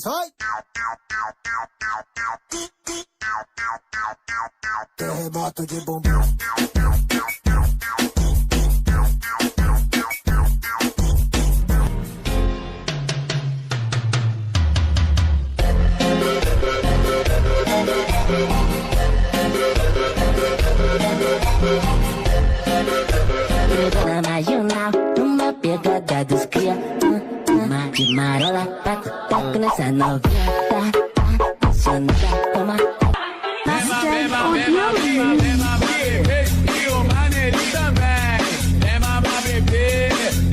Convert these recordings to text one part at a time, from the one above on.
Hoy! Terremoto de bumbum. Na marginal, numa pegada dos cria. De marola, taco, taco nessa novinha. Deixando já toma. E o maneirinho também. É mamar bebê,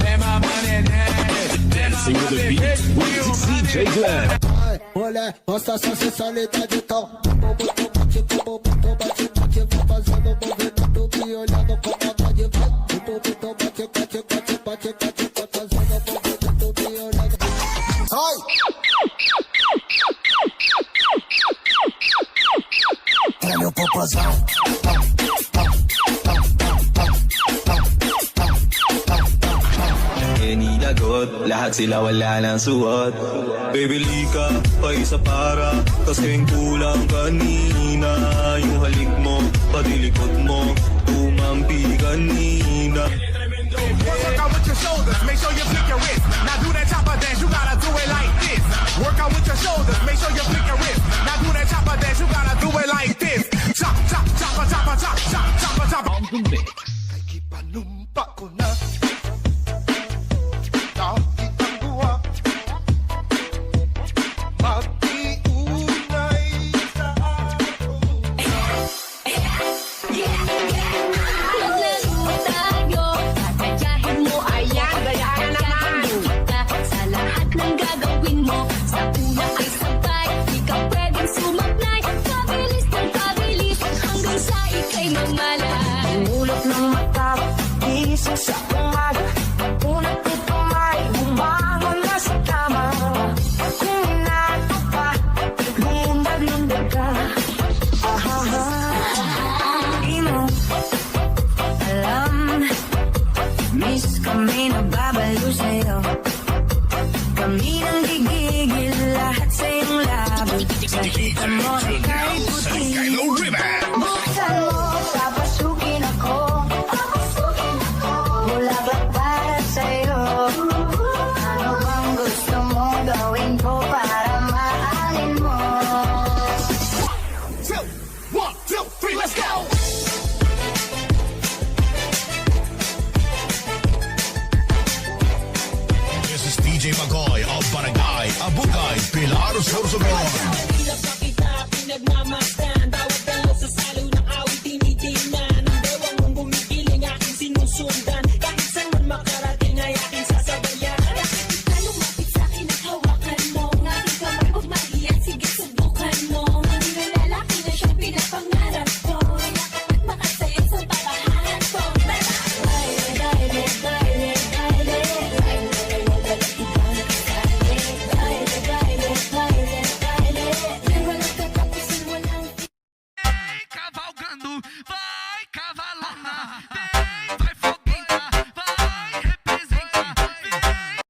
é mamar neném. Dancing with the beat with DJ Glenn. Olha, nossa sensualidade tal. Vai fazendo movimento e olhando com vontade. Bate, fazendo movimento e olhando. Sai! Olha meu popozão. Lahat sila wala ng suot. Bibili ka pa isa para kasing kulang kanina. Yung halik mo, pati likod mo tumampi kanina. Work out with your shoulders, make sure you flick your wrist. Now do that chopper dance, you gotta do it like this. Work out with your shoulders, make sure you flick your wrist. Now do that chopper dance, you gotta do it like this. Chop, chop, chopper, chopper, chop, chop, chopper, chopper. On the mix. Ipanumpa ko na. Sa umaga, unat ito may bumangon na sa kama. Kung inato pa, lundag-lundag ka. Di mo alam, miss kami nagbabalo sa'yo. Kami nang gigigil lahat sa iyong labo. Nakita mo ay kahit puti. Buksan mo, papasukin ako. Bulaklak para sa'yo. Ano bang gusto mo gawin ko para mahalin mo? 2, 1, 2, 3, let's go! This is DJ Magoy of Barangay Abugay, Pilar, Sorsogon. Pinagmamasta